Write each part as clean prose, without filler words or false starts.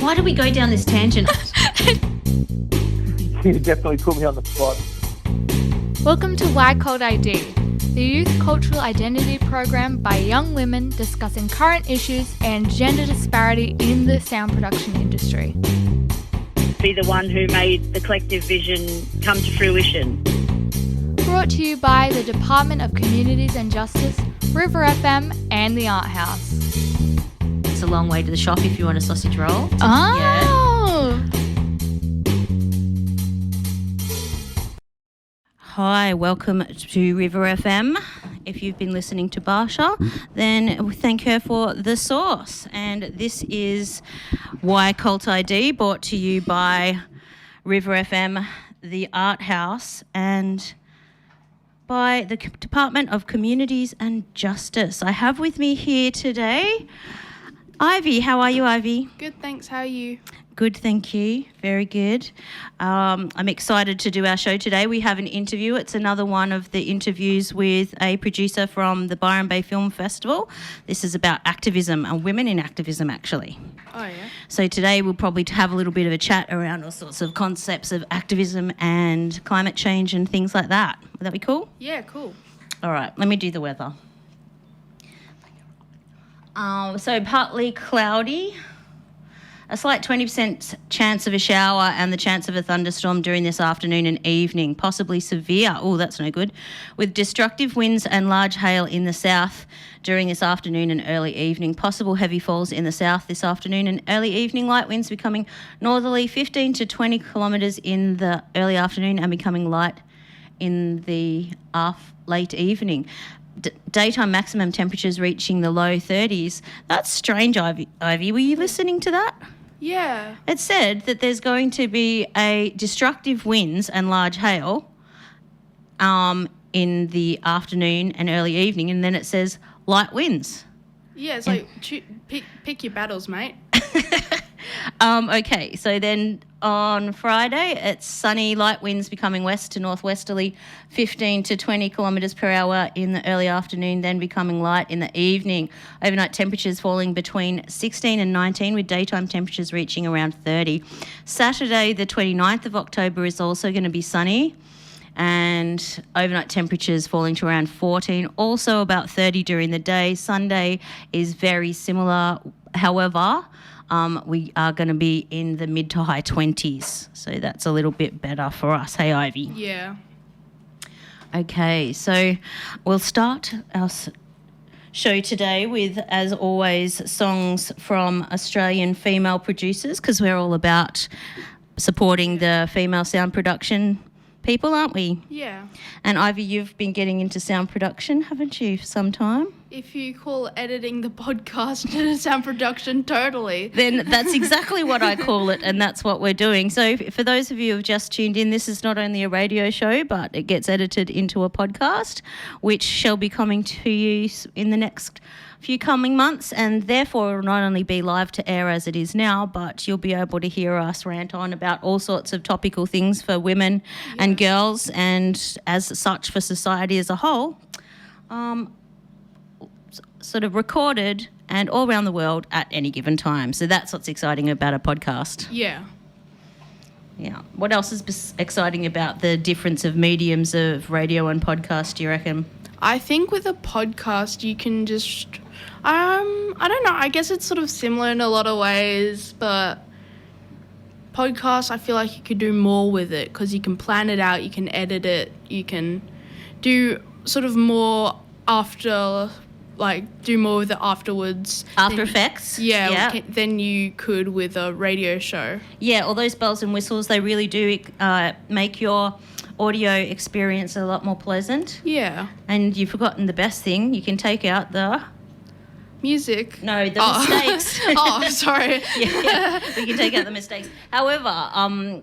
Why did we go down this tangent? You definitely put me on the spot. Welcome to Cult I.D, the youth cultural identity program by young women discussing current issues and gender disparity in the sound production industry. Be the one who made the collective vision come to fruition. Brought to you by the Department of Communities and Justice, River FM and TheArthouse. It's a long way to the shop if you want a sausage roll. Oh! Yeah. Hi, welcome to River FM. If you've been listening to Barsha, then thank her for the source. And this is Cult I.D, brought to you by River FM, TheArthouse, and by the Department of Communities and Justice. I have with me here today Ivy. How are you, Ivy? Good, thanks. How are you? Good, thank you. Very good. I'm excited to do our show today. We have an interview. It's another one of the interviews with a producer from the Byron Bay Film Festival. This is about activism and women in activism, actually. Oh, yeah. So today we'll probably have a little bit of a chat around all sorts of concepts of activism and climate change and things like that. Would that be cool? Yeah, cool. All right, let me do the weather. So partly cloudy. A slight 20% chance of a shower and the chance of a thunderstorm during this afternoon and evening, possibly severe. Oh, that's no good. With destructive winds and large hail in the south during this afternoon and early evening. Possible heavy falls in the south this afternoon and early evening. Light winds becoming northerly 15 to 20 kilometres in the early afternoon and becoming light in the late evening. Daytime maximum temperatures reaching the low 30s. That's strange, Ivy. Were you listening to that? Yeah. It said that there's going to be a destructive winds and large hail in the afternoon and early evening, and then it says light winds. Yeah, it's like pick your battles, mate. Okay, so then on Friday, it's sunny, light winds becoming west to northwesterly, 15 to 20 kilometres per hour in the early afternoon, then becoming light in the evening. Overnight temperatures falling between 16 and 19, with daytime temperatures reaching around 30. Saturday, the 29th of October, is also going to be sunny, and overnight temperatures falling to around 14, also about 30 during the day. Sunday is very similar, however, we are going to be in the mid to high 20s, so that's a little bit better for us. Hey, Ivy? Yeah. Okay, so we'll start our show today with, as always, songs from Australian female producers, because we're all about supporting the female sound production people, aren't we? Yeah. And Ivy, you've been getting into sound production, haven't you, for some time? If you call editing the podcast sound production, totally. Then that's exactly what I call it, and that's what we're doing. So for those of you who have just tuned in, this is not only a radio show, but it gets edited into a podcast, which shall be coming to you in the next few coming months, and therefore will not only be live to air as it is now, but you'll be able to hear us rant on about all sorts of topical things for women and girls, and as such for society as a whole. Sort of recorded and all around the world at any given time. So that's what's exciting about a podcast. Yeah. Yeah. What else is exciting about the difference of mediums of radio and podcast, do you reckon? I think with a podcast you can just, I don't know, I guess it's sort of similar in a lot of ways, but podcast I feel like you could do more with it because you can plan it out, you can edit it, you can do sort of more do more with it afterwards. After Effects? Yeah. Than you could with a radio show. Yeah, all those bells and whistles, they really do make your audio experience a lot more pleasant. Yeah. And you've forgotten the best thing. You can take out the... music. No, the mistakes. Oh, sorry. Yeah, we can take out the mistakes. However,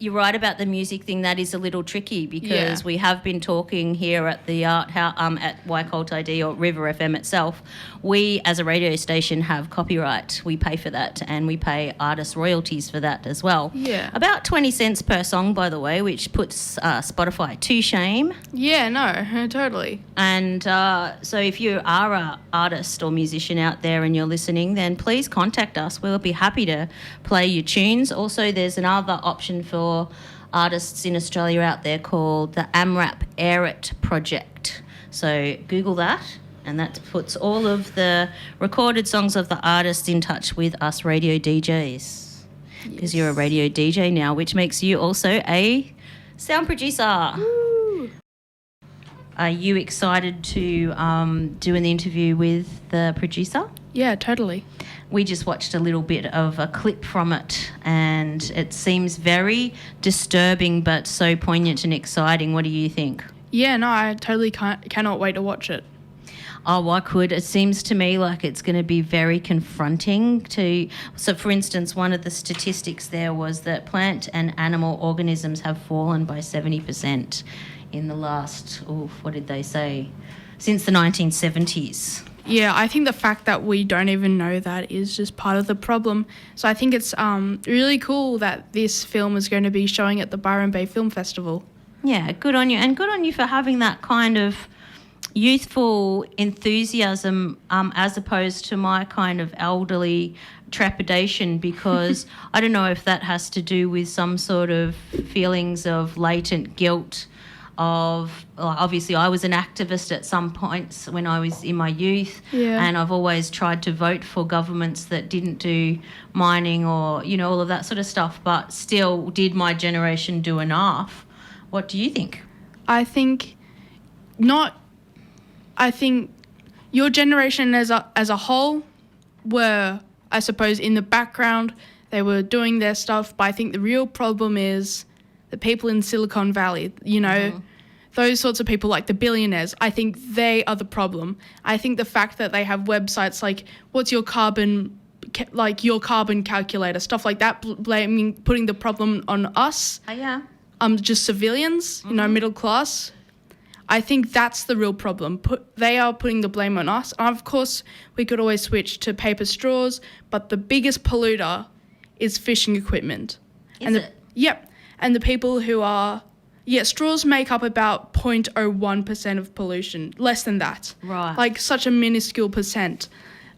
you're right about the music thing. That is a little tricky because we have been talking here at the at Cult I.D or River FM itself. We, as a radio station, have copyright. We pay for that, and we pay artist royalties for that as well. Yeah. About 20 cents per song, by the way, which puts Spotify to shame. Yeah, no, totally. And so if you are an artist or musician out there and you're listening, then please contact us. We'll be happy to play your tunes. Also, there's another option for artists in Australia out there called the AMRAP Air It Project. So Google that, and that puts all of the recorded songs of the artists in touch with us radio DJs. Because you're a radio DJ now, which makes you also a sound producer. Woo. Are you excited to do an interview with the producer? Yeah, totally. We just watched a little bit of a clip from it, and it seems very disturbing but so poignant and exciting. What do you think? Yeah, no, I totally cannot wait to watch it. Oh, I could. It seems to me like it's going to be very confronting to... So, for instance, one of the statistics there was that plant and animal organisms have fallen by 70% in the last, what did they say, since the 1970s. Yeah, I think the fact that we don't even know that is just part of the problem. So I think it's really cool that this film is going to be showing at the Byron Bay Film Festival. Yeah, good on you. And good on you for having that kind of youthful enthusiasm as opposed to my kind of elderly trepidation, because I don't know if that has to do with some sort of feelings of latent guilt of, obviously I was an activist at some points when I was in my youth, and I've always tried to vote for governments that didn't do mining or, you know, all of that sort of stuff, but still, did my generation do enough? What do you think? I think not. I think your generation as a whole were, I suppose, in the background. They were doing their stuff, but I think the real problem is the people in Silicon Valley, you know, those sorts of people, like the billionaires. I think they are the problem. I think the fact that they have websites like, what's your carbon, like your carbon calculator, stuff like that, putting the problem on us, just civilians, you know, middle class. I think that's the real problem. They are putting the blame on us. And of course, we could always switch to paper straws, but the biggest polluter is fishing equipment. Is it? Yep. And the people who are... Yeah, straws make up about 0.01% of pollution, less than that. Right. Like such a minuscule percent.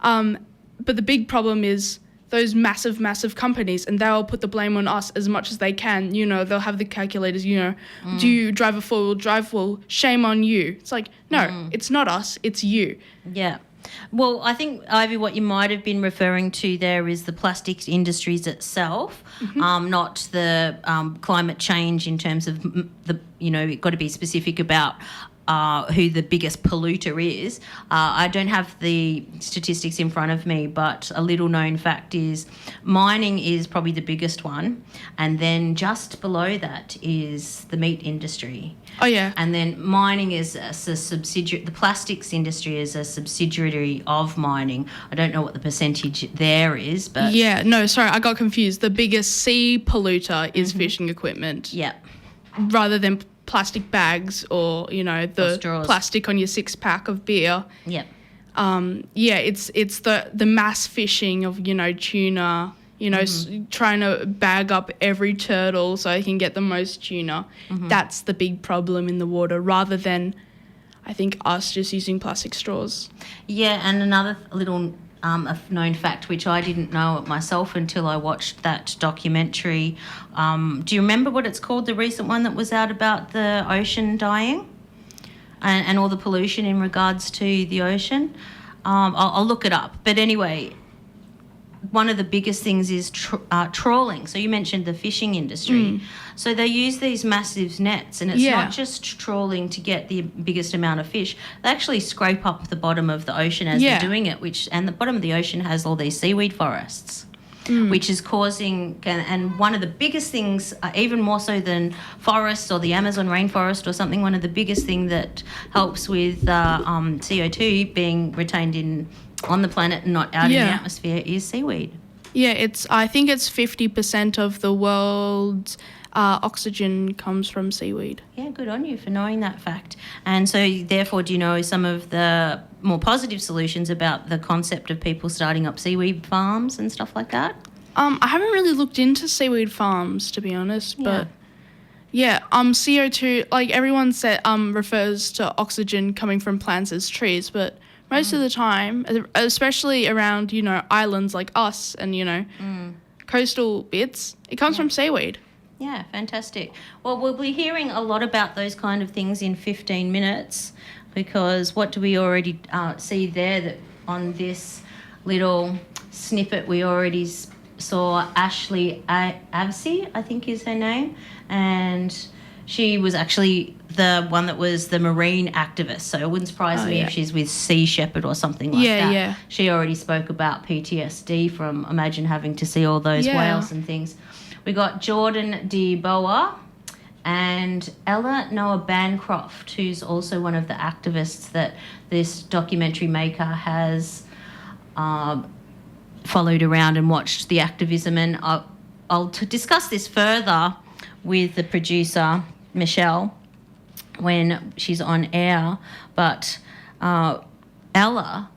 But the big problem is those massive, massive companies, and they'll put the blame on us as much as they can. You know, they'll have the calculators, you know, do you drive a four-wheel drive? Well, shame on you. It's like, no, it's not us, it's you. Yeah. Well, I think, Ivy, what you might have been referring to there is the plastics industries itself, not the climate change in terms of the, you know, you've got to be specific about who the biggest polluter is. I don't have the statistics in front of me, but a little known fact is mining is probably the biggest one, and then just below that is the meat industry. Oh, yeah. And then mining is a subsidiary, the plastics industry is a subsidiary of mining. I don't know what the percentage there is, but... Yeah, no, sorry, I got confused. The biggest sea polluter is fishing equipment. Yeah. Rather than plastic bags or, you know, the plastic on your six-pack of beer. Yep. Yeah, it's the mass fishing of, you know, tuna, you know, trying to bag up every turtle so you can get the most tuna. That's the big problem in the water, rather than, I think, us just using plastic straws. Yeah, and another little a known fact, which I didn't know myself until I watched that documentary. Do you remember what it's called, the recent one that was out about the ocean dying and all the pollution in regards to the ocean? I'll look it up. But anyway, one of the biggest things is trawling. So you mentioned the fishing industry. So they use these massive nets, and it's not just trawling to get the biggest amount of fish. They actually scrape up the bottom of the ocean as they're doing it, and the bottom of the ocean has all these seaweed forests, which is causing, and one of the biggest things, even more so than forests or the Amazon rainforest or something, one of the biggest thing that helps with CO2 being retained on the planet and not out in the atmosphere is seaweed. Yeah, I think it's 50% of the world's oxygen comes from seaweed. Yeah, good on you for knowing that fact. And so, therefore, do you know some of the more positive solutions about the concept of people starting up seaweed farms and stuff like that? I haven't really looked into seaweed farms, to be honest, but yeah, CO2, like everyone said, refers to oxygen coming from plants as trees, but most of the time, especially around, islands like us and, coastal bits, it comes from seaweed. Yeah, fantastic. Well, we'll be hearing a lot about those kind of things in 15 minutes, because what do we already see there that on this little snippet we already saw Ashley Avsey, I think is her name, and she was actually the one that was the marine activist, so it wouldn't surprise me if she's with Sea Shepherd or something like that. Yeah. She already spoke about PTSD from imagine having to see all those whales and things. We got Jordan D. Boa and Ella Noah Bancroft, who's also one of the activists that this documentary maker has followed around and watched the activism. And I'll discuss this further with the producer, Michelle, when she's on air. But Ella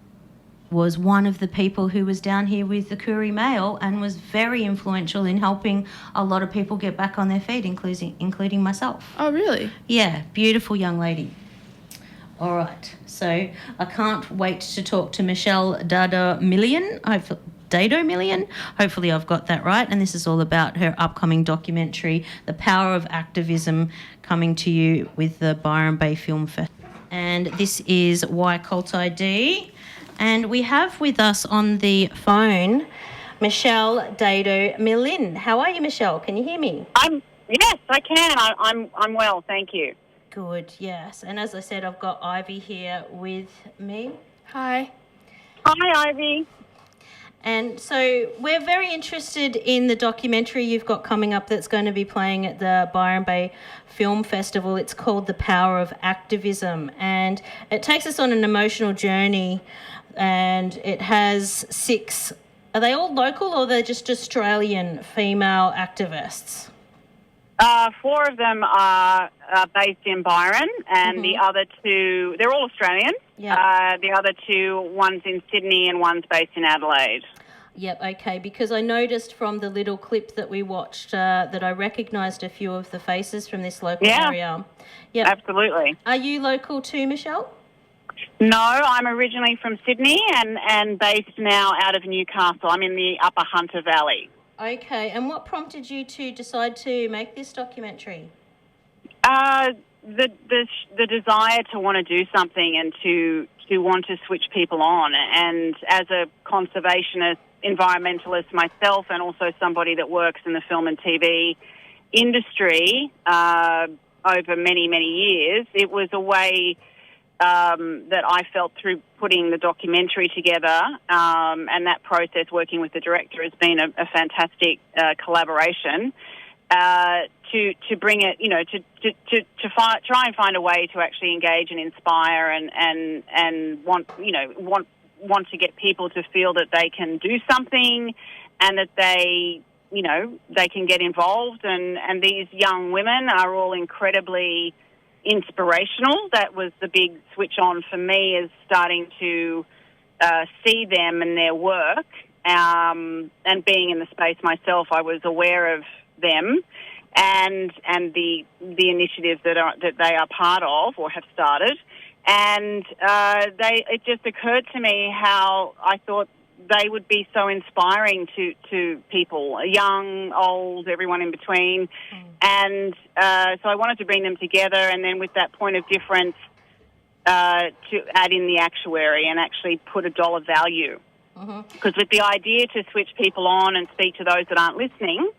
was one of the people who was down here with the Courier Mail and was very influential in helping a lot of people get back on their feet, including myself. Oh, really? Yeah, beautiful young lady. All right, so I can't wait to talk to Michelle Dado Million. Hopefully I've got that right. And this is all about her upcoming documentary, The Power of Activism, coming to you with the Byron Bay Film Festival. And this is Why Cult I.D. And we have with us on the phone Michelle Dado Millin. How are you, Michelle? Can you hear me? Yes, I can. I'm well, thank you. Good, yes. And as I said, I've got Ivy here with me. Hi. Hi, Ivy. And so we're very interested in the documentary you've got coming up that's going to be playing at the Byron Bay Film Festival. It's called The Power of Activism, and it takes us on an emotional journey, and it has 6... Are they all local or they're just Australian female activists? 4 of them are based in Byron, and the other 2, they're all Australian. Yep. The other 2, one's in Sydney and one's based in Adelaide. Yep, okay, because I noticed from the little clip that we watched that I recognised a few of the faces from this local area. Yep. Absolutely. Are you local too, Michelle? No, I'm originally from Sydney and based now out of Newcastle. I'm in the Upper Hunter Valley. Okay, and what prompted you to decide to make this documentary? The desire to want to do something and to want to switch people on. And as a conservationist, environmentalist myself, and also somebody that works in the film and TV industry over many, many years, it was a way that I felt through putting the documentary together, and that process working with the director has been a fantastic collaboration to bring it, try and find a way to actually engage and inspire and want to get people to feel that they can do something and that they can get involved. And these young women are all incredibly inspirational. That was the big switch on for me, is starting to see them and their work, and being in the space myself, I was aware of them and the initiatives that they are part of or have started, and it just occurred to me how I thought they would be so inspiring to people, young, old, everyone in between. And so I wanted to bring them together, and then with that point of difference to add in the actuary and actually put a dollar value. Because with the idea to switch people on and speak to those that aren't listening,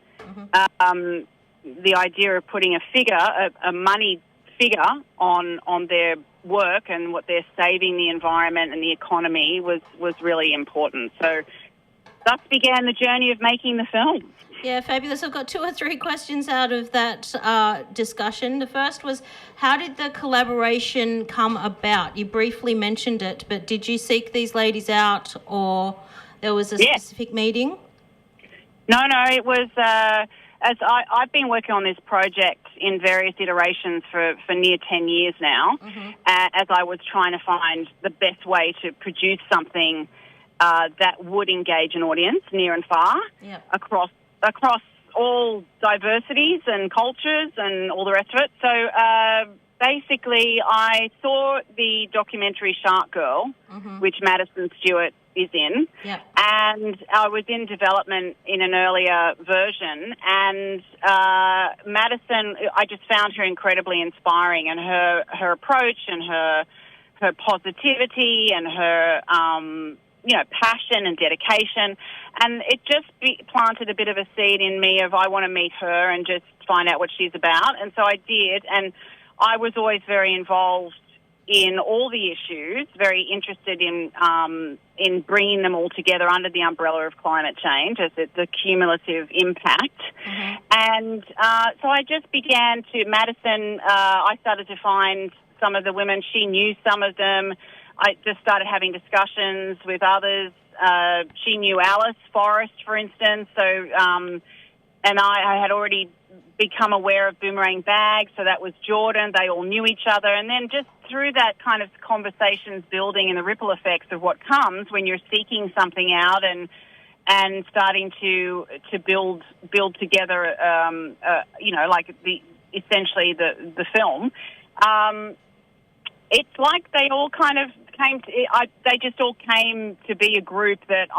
the idea of putting a figure, a money figure on their work and what they're saving the environment and the economy was really important. So thus began the journey of making the film. Yeah, fabulous. I've got 2 or 3 questions out of that discussion. The first was, how did the collaboration come about? You briefly mentioned it, but did you seek these ladies out, or there was a specific meeting? No, it was I've been working on this project in various iterations for near 10 years now, as I was trying to find the best way to produce something that would engage an audience near and far across all diversities and cultures and all the rest of it. So basically, I saw the documentary Shark Girl, which Madison Stewart is in, and I was in development in an earlier version, and Madison, I just found her incredibly inspiring, and her approach and her positivity and her passion and dedication, and it just planted a bit of a seed in me of I want to meet her and just find out what she's about, and so I did, and I was always very involved in all the issues, very interested in bringing them all together under the umbrella of climate change as the cumulative impact. And so I just began to, Madison, I started to find some of the women. She knew some of them. I just started having discussions with others. She knew Alice Forrest, for instance, so and I had already become aware of Boomerang Bags, so that was Jordan. They all knew each other, and then just through that kind of conversations building and the ripple effects of what comes when you're seeking something out and starting to build together, like essentially the film. It's like they all kind of they just all came to be a group that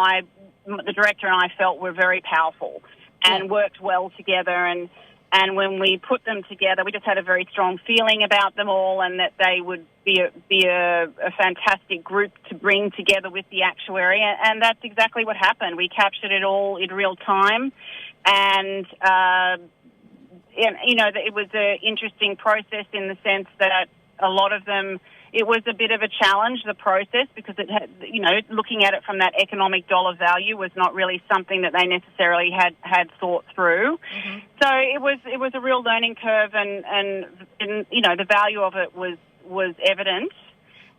the director and I felt were very powerful and worked well together, and when we put them together, we just had a very strong feeling about them all, and that they would be a fantastic group to bring together with the actuary, and that's exactly what happened. We captured it all in real time, and it was an interesting process in the sense that a lot of them, it was a bit of a challenge, the process, because it had, looking at it from that economic dollar value was not really something that they necessarily had thought through. So it was a real learning curve, and the value of it was evident,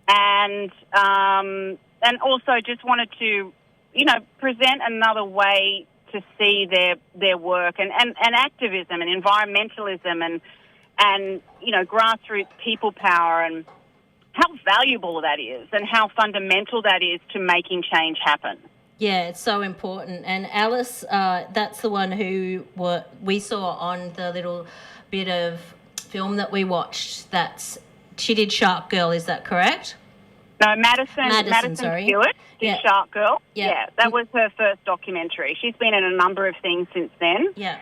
and also just wanted to present another way to see their work and activism and environmentalism and grassroots people power, and how valuable that is and how fundamental that is to making change happen. Yeah, it's so important. And Alice, that's the one who we saw on the little bit of film that we watched. She did Shark Girl, is that correct? No, Madison Stewart did Shark Girl. Yeah, that was her first documentary. She's been in a number of things since then. Yeah.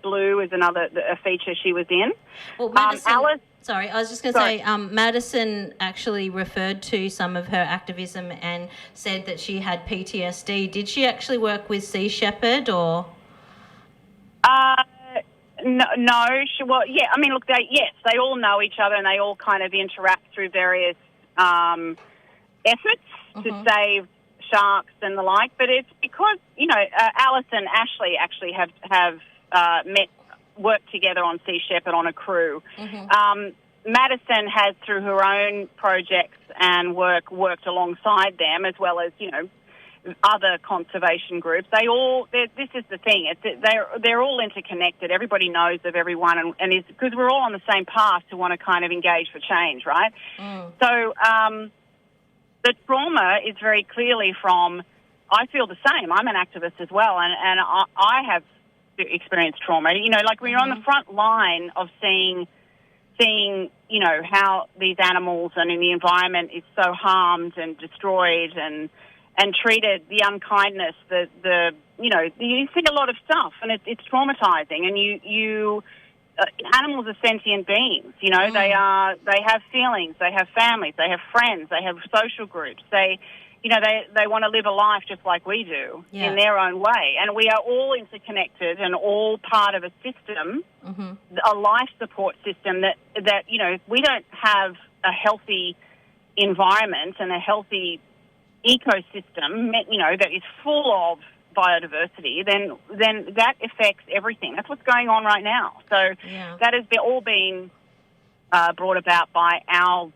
Blue is a feature she was in. Well, Madison, Alice. Sorry, I was just going to say, Madison actually referred to some of her activism and said that she had PTSD. Did she actually work with Sea Shepherd or? No. I mean, look, they all know each other and they all kind of interact through various efforts to save sharks and the like. But it's because Alice and Ashley actually have worked together on Sea Shepherd on a crew. Madison has, through her own projects and worked alongside them, as well as other conservation groups. This is the thing. They're all interconnected. Everybody knows of everyone, and is because we're all on the same path to want to kind of engage for change, right? So the trauma is very clearly from. I feel the same. I'm an activist as well, and I have experienced trauma. Like when you're on the front line of seeing how these animals and in the environment is so harmed and destroyed and treated, the unkindness, you see a lot of stuff, and it's traumatizing. And animals are sentient beings. They have feelings, they have families, they have friends, they have social groups. They want to live a life just like we do in their own way. And we are all interconnected and all part of a system, a life support system that we don't have a healthy environment and a healthy ecosystem, that is full of biodiversity, then that affects everything. That's what's going on right now. So that has all been brought about by our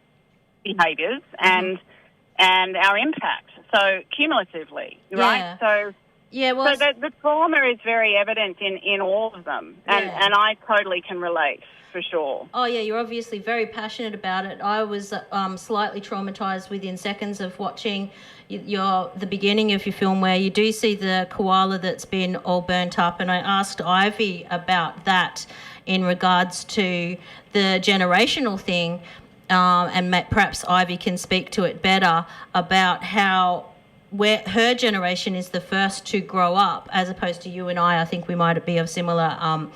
behaviours and our impact. So cumulatively, right? So Yeah, well, So the trauma is very evident in all of them, and I totally can relate, for sure. Oh, yeah, you're obviously very passionate about it. I was slightly traumatised within seconds of watching the beginning of your film, where you do see the koala that's been all burnt up, and I asked Ivy about that in regards to the generational thing, and perhaps Ivy can speak to it better about how where her generation is the first to grow up, as opposed to you and I think we might be of similar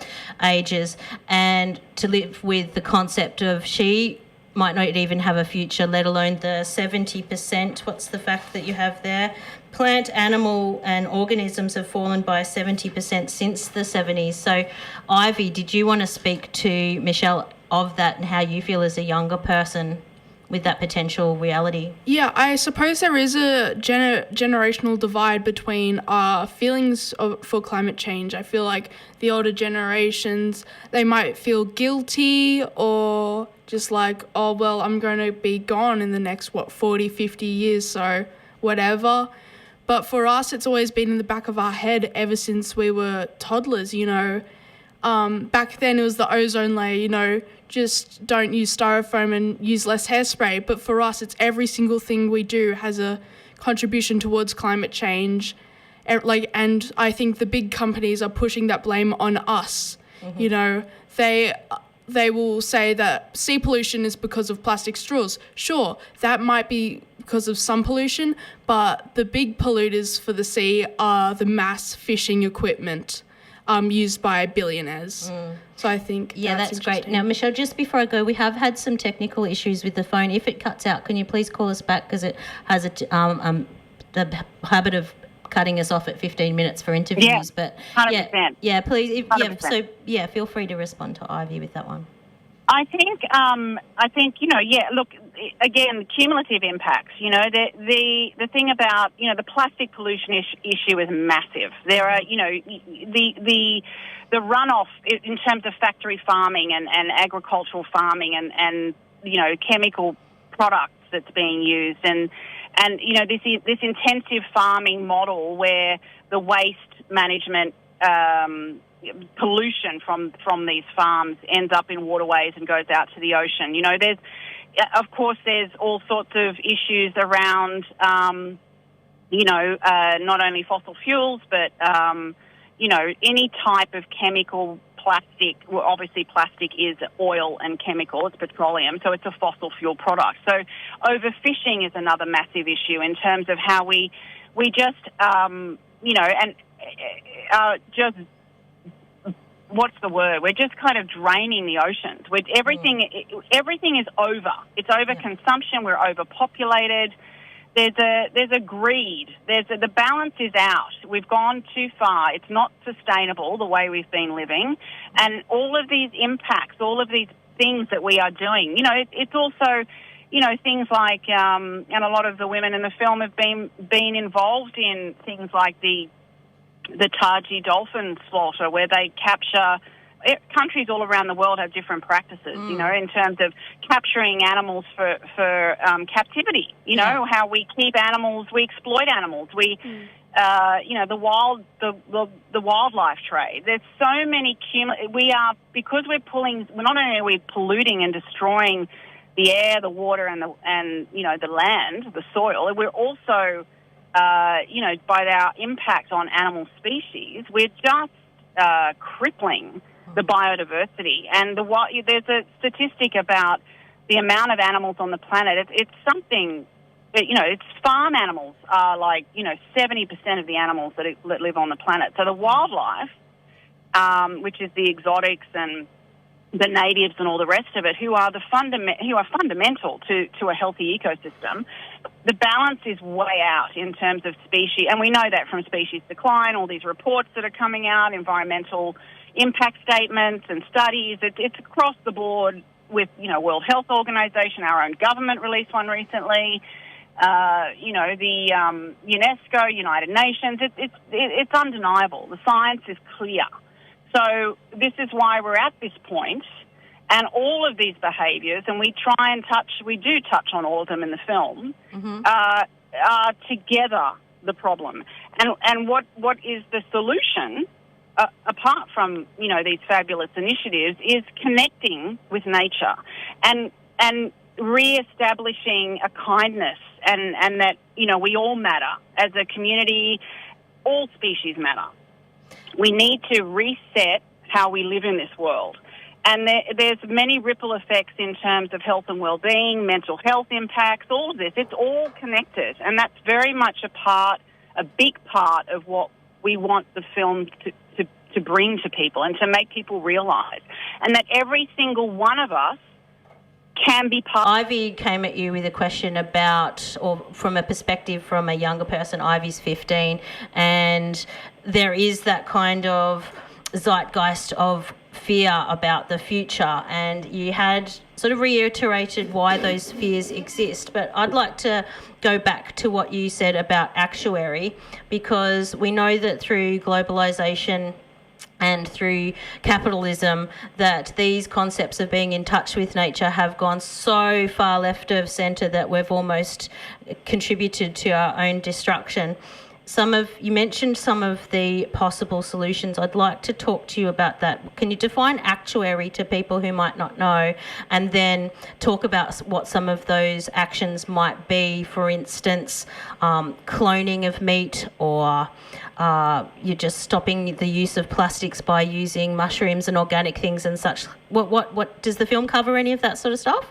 ages, and to live with the concept of she might not even have a future, let alone the 70%. What's the fact that you have there? Plant, animal and organisms have fallen by 70% since the 70s. So, Ivy, did you want to speak to Michelle of that and how you feel as a younger person with that potential reality? Yeah, I suppose there is a generational divide between our feelings for climate change. I feel like the older generations, they might feel guilty or just like, oh, well, I'm going to be gone in the next, 40, 50 years, so whatever. But for us, it's always been in the back of our head ever since we were toddlers, Back then it was the ozone layer, just don't use styrofoam and use less hairspray. But for us, it's every single thing we do has a contribution towards climate change. And I think the big companies are pushing that blame on us. Mm-hmm. They will say that sea pollution is because of plastic straws. Sure, that might be because of some pollution, but the big polluters for the sea are the mass fishing equipment used by billionaires. So I think that's great. Now, Michelle, just before I go, we have had some technical issues with the phone. If it cuts out, can you please call us back, because it has the habit of cutting us off at 15 minutes for interviews. Yeah, but 100%. Yeah, please. 100%. Feel free to respond to Ivy with that one. I think look, again, cumulative impacts. The thing about the plastic pollution issue is massive. There are the runoff in terms of factory farming and agricultural farming and chemical products that's being used and this intensive farming model where the waste management pollution from these farms ends up in waterways and goes out to the ocean. There's all sorts of issues around, not only fossil fuels, but, any type of chemical plastic. Well, obviously plastic is oil and chemical, it's petroleum, so it's a fossil fuel product. So overfishing is another massive issue in terms of how we just, just, what's the word? We're just kind of draining the oceans. Everything is over. It's overconsumption. We're overpopulated. There's a greed. The balance is out. We've gone too far. It's not sustainable the way we've been living, and all of these impacts, all of these things that we are doing. It's also, things like, and a lot of the women in the film have been involved in things like the Taji dolphin slaughter, where they capture. Countries all around the world have different practices, in terms of capturing animals for captivity. How we keep animals, we exploit animals. We, the wildlife trade. There's so many because we're not only are we polluting and destroying the air, the water, and the land, the soil. We're also by our impact on animal species, we're just crippling the biodiversity. And there's a statistic about the amount of animals on the planet. It's something that, it's farm animals are 70% of the animals that live on the planet. So the wildlife, which is the exotics and the natives and all the rest of it, who are fundamental to a healthy ecosystem, the balance is way out in terms of species, and we know that from species decline, all these reports that are coming out, environmental impact statements and studies. It's across the board with, World Health Organization, our own government released one recently, the UNESCO, United Nations. It's undeniable. The science is clear. So this is why we're at this point, and all of these behaviours, and we do touch on all of them in the film, are together the problem. And what is the solution, apart from, these fabulous initiatives, is connecting with nature and re-establishing a kindness and that, we all matter. As a community, all species matter. We need to reset how we live in this world. And there's many ripple effects in terms of health and well-being, mental health impacts, all of this. It's all connected. And that's very much a big part of what we want the film to bring to people and to make people realise. And that every single one of us can be part. Ivy came at you with a question about, or from a perspective from a younger person. Ivy's 15, and there is that kind of zeitgeist of fear about the future, and you had sort of reiterated why those fears exist. But I'd like to go back to what you said about actuary, because we know that through globalisation and through capitalism that these concepts of being in touch with nature have gone so far left of centre that we've almost contributed to our own destruction. You mentioned some of the possible solutions. I'd like to talk to you about that. Can you define actuary to people who might not know, and then talk about what some of those actions might be? For instance, cloning of meat, or you're just stopping the use of plastics by using mushrooms and organic things and such. What does the film cover? Any of that sort of stuff?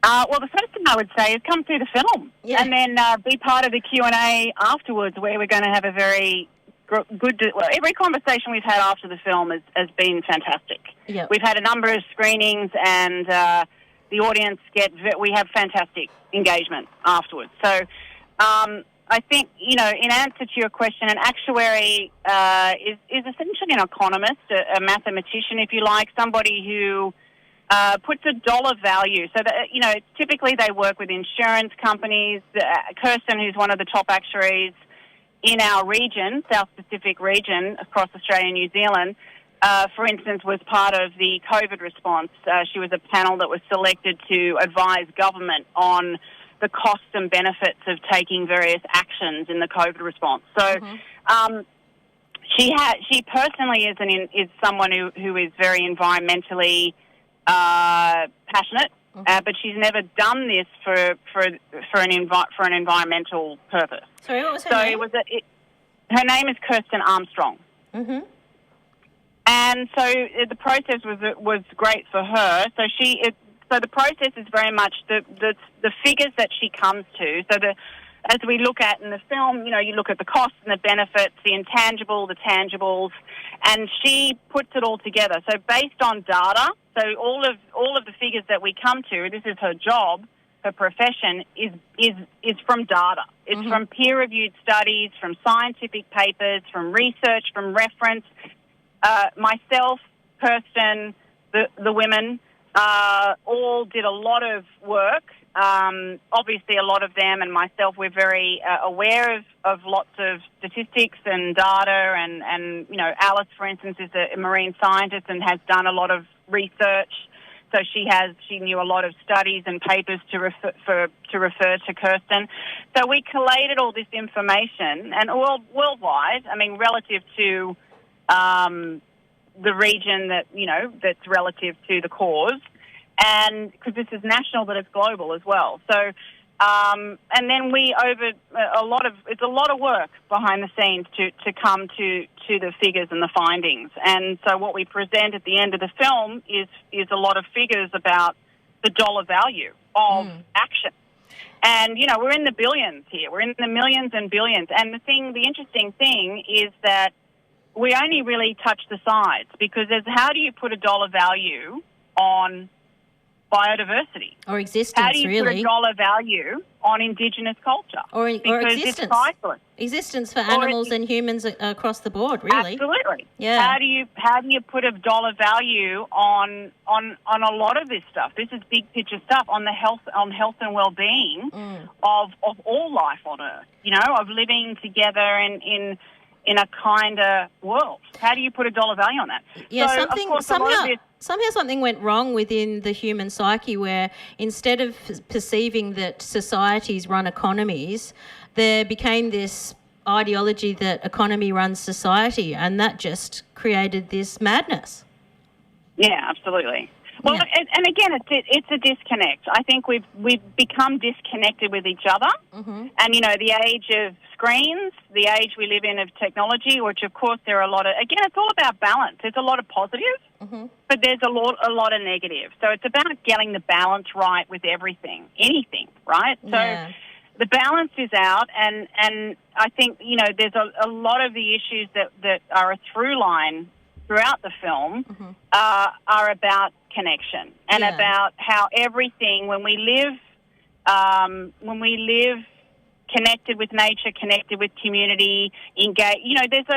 Well, the first thing I would say is come see the film, and then be part of the Q&A afterwards, where we're going to have a very good... Well, every conversation we've had after the film has been fantastic. Yep. We've had a number of screenings, and the audience we have fantastic engagement afterwards. So I think, in answer to your question, an actuary is essentially an economist, a mathematician, if you like, somebody who puts a dollar value. So that, typically they work with insurance companies. Kirsten, who's one of the top actuaries in our region, South Pacific region, across Australia and New Zealand, for instance, was part of the COVID response. She was a panel that was selected to advise government on the costs and benefits of taking various actions in the COVID response. So she personally is someone who is very environmentally passionate, but she's never done this for an environmental purpose. Sorry, what was her name? Her name is Kirsten Armstrong. Mm-hmm. And so the process was great for her. So the process is very much the figures that she comes to. So as we look at in the film, you look at the costs and the benefits, the intangible, the tangibles, and she puts it all together. So based on data, so all of the figures that we come to, this is her job, her profession, is from data. It's from peer-reviewed studies, from scientific papers, from research, from reference. Myself, Kirsten, the women, all did a lot of work. Obviously, a lot of them and myself, we're very aware of lots of statistics and data. And Alice, for instance, is a marine scientist and has done a lot of research. So she knew a lot of studies and papers to refer to Kirsten. So we collated all this information, and worldwide, relative to the region that's relative to the cause. And because this is national, but it's global as well. So, and then it's a lot of work behind the scenes to come to the figures and the findings. And so what we present at the end of the film is a lot of figures about the dollar value of action. And, we're in the billions here. We're in the millions and billions. And the interesting thing is that we only really touch the sides, because how do you put a dollar value on biodiversity or existence? How do you put a dollar value on Indigenous culture? Or existence. It's priceless. Existence for animals and humans across the board, really. Absolutely. Yeah. How do you put a dollar value on a lot of this stuff? This is big picture stuff on health and well-being of all life on Earth. Of living together in a kinder world. How do you put a dollar value on that? Yeah, somehow something went wrong within the human psyche, where instead of perceiving that societies run economies, there became this ideology that economy runs society, and that just created this madness. Yeah, absolutely. Well, Yeah. and again, it's a disconnect. I think we've become disconnected with each other. Mm-hmm. And, you know, the age of screens, the age we live in of technology, which, of course, there are a lot of... Again, it's all about balance. There's a lot of positive, Mm-hmm. but there's a lot of negative. So it's about getting the balance right with everything, anything, right? Yeah. So the balance is out, and I think, you know, there's a lot of the issues that are a through line throughout the film Mm-hmm. are about connection and Yeah. about how everything, when we live connected with nature, connected with community, engaged, you know, there's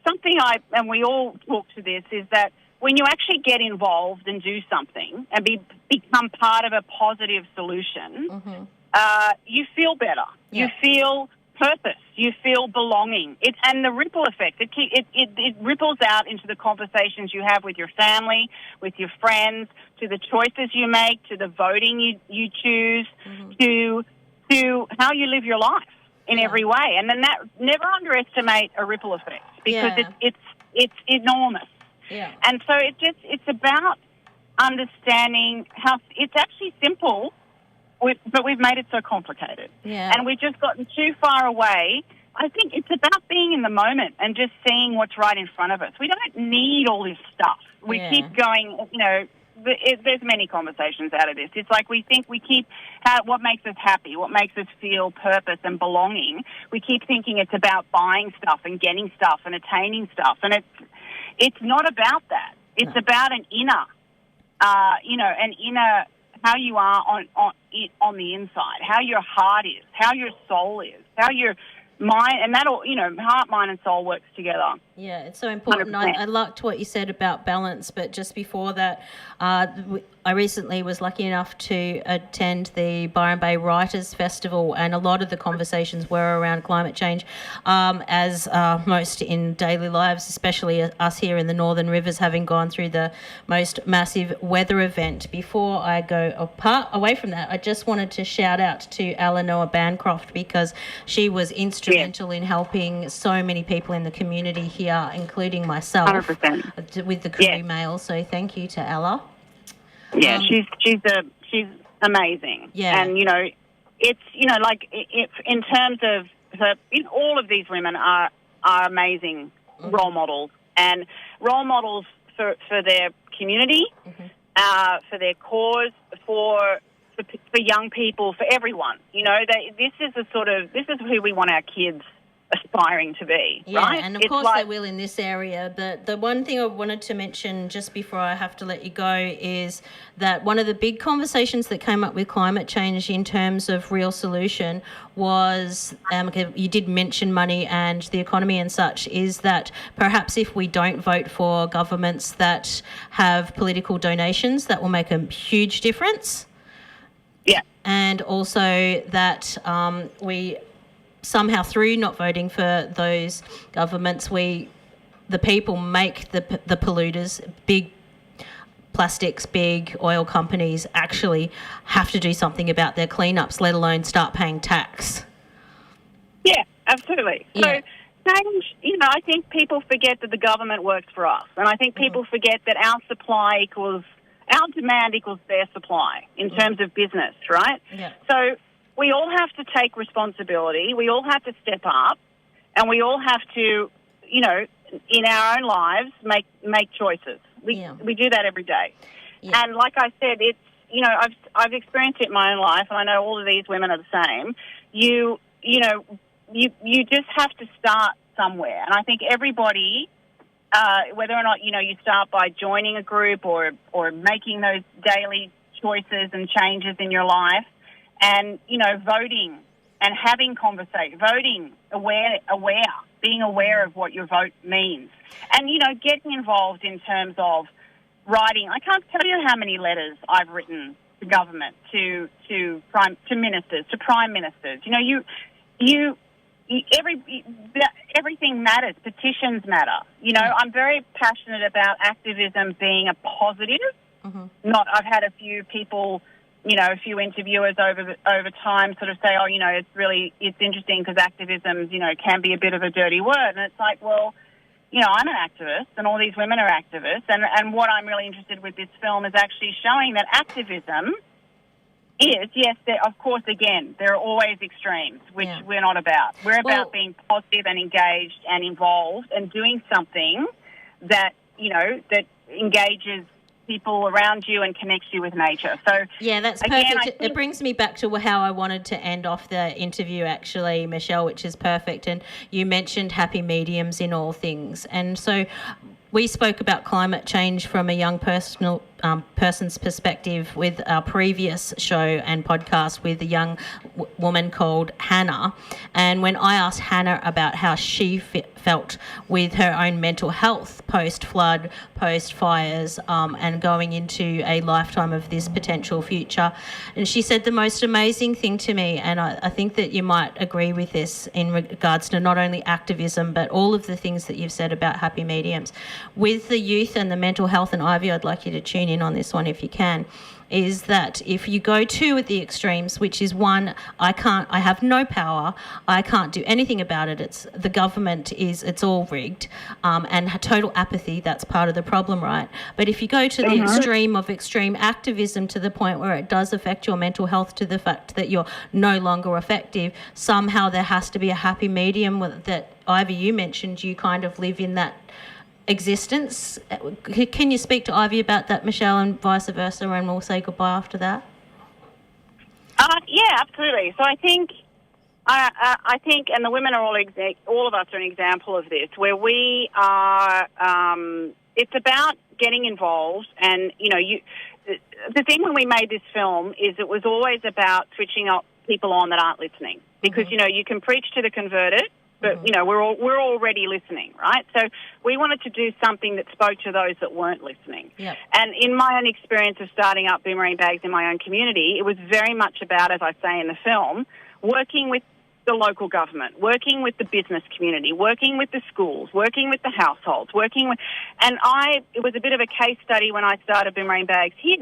something and we all talk to this, is that when you actually get involved and do something and become part of a positive solution, Mm-hmm. you feel better. Yeah. You feel purpose. You feel belonging. And the ripple effect, it ripples out into the conversations you have with your family, with your friends, to the choices you make, to the voting you choose, Mm-hmm. to how you live your life in Yeah. every way. And then that, never underestimate a ripple effect, because Yeah. it's enormous. Yeah. And so it's about understanding how it's actually simple, but we've made it so complicated. Yeah. And we've just gotten too far away. I think it's about being in the moment and just seeing what's right in front of us. We don't need all this stuff. We Yeah. keep going, you know, there's many conversations out of this. It's like we think we keep what makes us happy, what makes us feel purpose and belonging. We keep thinking it's about buying stuff and getting stuff and attaining stuff. And it's not about that. It's about an inner, how you are on the inside, how your heart is, how your soul is, how your mind, and that all, you know, heart, mind, and soul works together. Yeah, it's so important. 100%. I liked what you said about balance, but just before that, I recently was lucky enough to attend the Byron Bay Writers Festival, and a lot of the conversations were around climate change, as most in daily lives, especially us here in the Northern Rivers, having gone through the most massive weather event. Before I go away from that, I just wanted to shout out to Eleanor Bancroft, because she was instrumental in helping so many people in the community here, including myself, 100%. with the crew Yeah. mail. So thank you to Ella. Yeah, she's amazing. Yeah. And, you know, it's, you know, like in terms of her, all of these women are amazing role models, and role models for their community, for their cause, for young people, for everyone. You know, this is who we want our kids aspiring to be, Yeah, right? and of It's course like, they will in this area. But the one thing I wanted to mention just before I have to let you go is that one of the big conversations that came up with climate change in terms of real solution was, you did mention money and the economy and such, is that perhaps if we don't vote for governments that have political donations, that will make a huge difference. yeah. And also that we somehow, through not voting for those governments, the people make the polluters, big plastics, big oil companies, actually have to do something about their cleanups, let alone start paying tax. Yeah, absolutely. Yeah. So change, you know, I think people forget that the government works for us. And I think people forget that our demand equals their supply in terms of business, right? Yeah. So we all have to take responsibility. We all have to step up, and we all have to, you know, in our own lives, make choices. We do that every day. Yeah. And like I said, it's, you know, I've experienced it in my own life, and I know all of these women are the same. You just have to start somewhere. And I think everybody, whether or not, you know, you start by joining a group or making those daily choices and changes in your life, and, you know, voting and having conversation, voting being aware of what your vote means. And, you know, getting involved in terms of writing. I can't tell you how many letters I've written to government, to ministers, to prime ministers. You know, everything matters. Petitions matter. You know, I'm very passionate about activism being a positive. I've had a few people a few interviewers over time sort of say, oh, it's interesting because activism, can be a bit of a dirty word. And it's like, well, I'm an activist and all these women are activists. And what I'm really interested with this film is actually showing that activism is, yes, of course, again, there are always extremes, which we're not about. We're about being positive and engaged and involved and doing something that, that engages people around you and connects you with nature. So yeah, that's perfect. It brings me back to how I wanted to end off the interview, actually, Michelle, which is perfect. And you mentioned happy mediums in all things. And so we spoke about climate change from a young person's perspective with our previous show and podcast with a young woman called Hannah. And when I asked Hannah about how she felt with her own mental health post-flood, post-fires, and going into a lifetime of this potential future, and she said the most amazing thing to me, and I think that you might agree with this in regards to not only activism but all of the things that you've said about happy mediums. With the youth and the mental health, and Ivy, I'd like you to tune in on this one if you can, is that if you go to the extremes, which is one, I have no power, I can't do anything about it, it's the government, it's all rigged, and total apathy, that's part of the problem, right? But if you go to the extreme of extreme activism to the point where it does affect your mental health to the fact that you're no longer effective, somehow there has to be a happy medium that, Ivy, you mentioned you kind of live in that existence. Can you speak to Ivy about that, Michelle, and vice versa, and we'll say goodbye after that? Yeah, absolutely. So I think, and the women are all of us are an example of this, where we are. It's about getting involved, and the thing when we made this film is it was always about switching up people on that aren't listening, because you can preach to the converted. But, we're already listening, right? So we wanted to do something that spoke to those that weren't listening. Yep. And in my own experience of starting up Boomerang Bags in my own community, it was very much about, as I say in the film, working with the local government, working with the business community, working with the schools, working with the households, it was a bit of a case study when I started Boomerang Bags here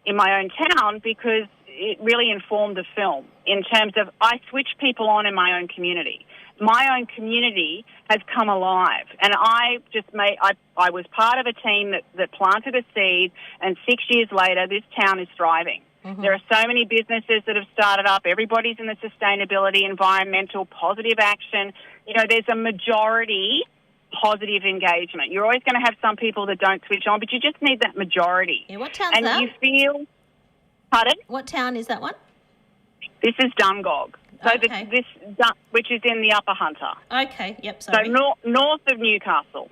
in my own town, because it really informed the film in terms of I switched people on in my own community. My own community has come alive, and I was part of a team that planted a seed, and 6 years later, this town is thriving. There are so many businesses that have started up. Everybody's in the sustainability, environmental, positive action. There's a majority positive engagement. You're always going to have some people that don't switch on, but you just need that majority. Yeah, what town's that? And you feel... Pardon? What town is that one? This is Dungog. So Okay. which is in the Upper Hunter. Okay, yep, sorry. So north of Newcastle.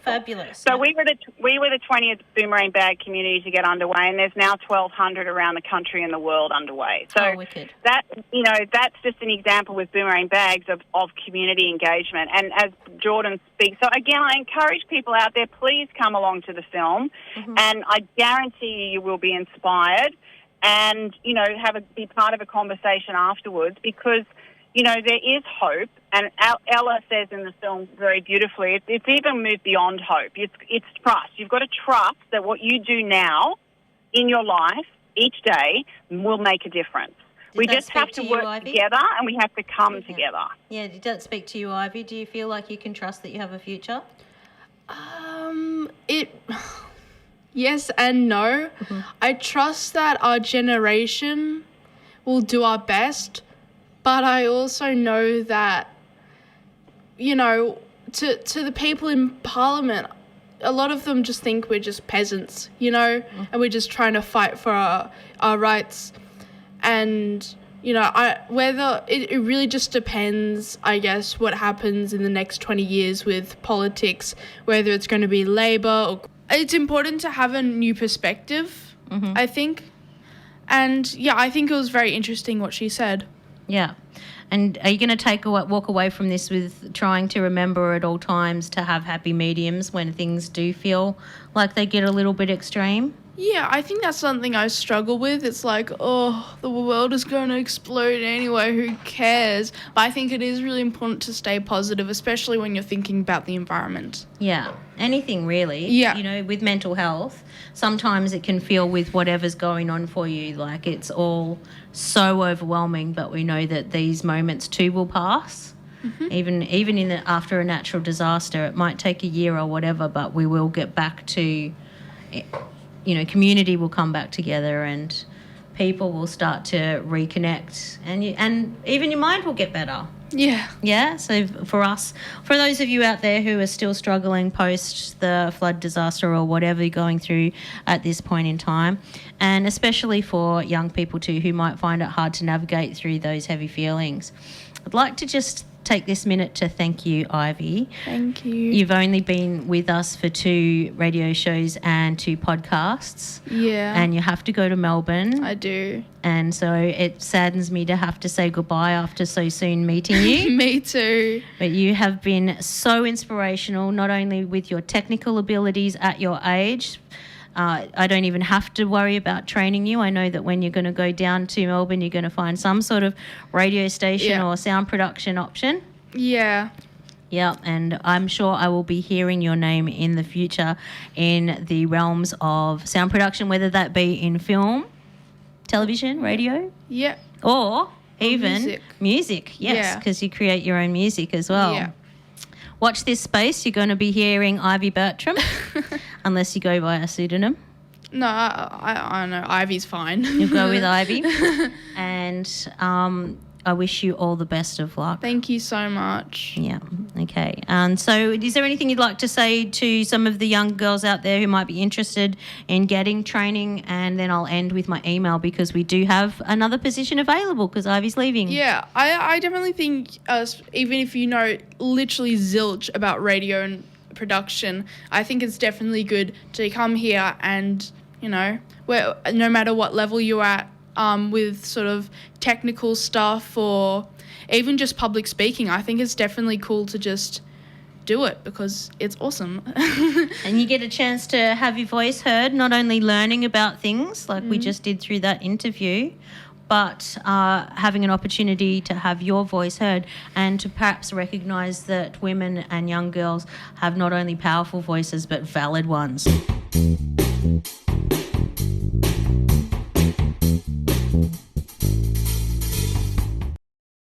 Fabulous. So we were the 20th Boomerang Bag community to get underway, and there's now 1,200 around the country and the world underway. So wicked. That's just an example with Boomerang Bags of community engagement. And as Jordan speaks, so again, I encourage people out there, please come along to the film, and I guarantee you will be inspired. And, be part of a conversation afterwards, because, there is hope. And Ella says in the film very beautifully, it's even moved beyond hope. It's trust. You've got to trust that what you do now in your life each day will make a difference. We just have to work together, and we have to come together. Yeah, did that speak to you, Ivy? Do you feel like you can trust that you have a future? Yes and no. I trust that our generation will do our best, but I also know that, to the people in Parliament, a lot of them just think we're just peasants, and we're just trying to fight for our rights. And, whether it really just depends, I guess, what happens in the next 20 years with politics, whether it's going to be Labour or... It's important to have a new perspective, I think. And, I think it was very interesting what she said. Yeah. And are you going to walk away from this with trying to remember at all times to have happy mediums when things do feel like they get a little bit extreme? Yeah, I think that's something I struggle with. It's like, oh, the world is going to explode anyway, who cares? But I think it is really important to stay positive, especially when you're thinking about the environment. Yeah, anything really. Yeah. You know, with mental health, sometimes it can feel with whatever's going on for you, like it's all so overwhelming, but we know that these moments too will pass. Even in after a natural disaster, it might take a year or whatever, but we will get back to, community will come back together and people will start to reconnect and even your mind will get better. Yeah. Yeah, so for those of you out there who are still struggling post the flood disaster or whatever you're going through at this point in time, and especially for young people too who might find it hard to navigate through those heavy feelings, I'd like to just take this minute to thank you, Ivy. Thank you. You've only been with us for 2 radio shows and 2 podcasts. Yeah. And you have to go to Melbourne. I do. And so it saddens me to have to say goodbye after so soon meeting you. Me too. But you have been so inspirational, not only with your technical abilities at your age. I don't even have to worry about training you. I know that when you're going to go down to Melbourne, you're going to find some sort of radio station or sound production option. Yeah. Yeah, and I'm sure I will be hearing your name in the future in the realms of sound production, whether that be in film, television, radio, Yeah. or even music. Yes, because you create your own music as well. Yeah. Watch this space. You're going to be hearing Ivy Bertram, unless you go by a pseudonym. No, I know. Ivy's fine. You'll go with Ivy. And I wish you all the best of luck. Thank you so much. Yeah, okay. And so is there anything you'd like to say to some of the young girls out there who might be interested in getting training? And then I'll end with my email because we do have another position available because Ivy's leaving. Yeah, I definitely think even if you know literally zilch about radio and production, I think it's definitely good to come here and, where no matter what level you're at, with sort of technical stuff or even just public speaking, I think it's definitely cool to just do it because it's awesome. And you get a chance to have your voice heard, not only learning about things like we just did through that interview, but having an opportunity to have your voice heard and to perhaps recognise that women and young girls have not only powerful voices but valid ones.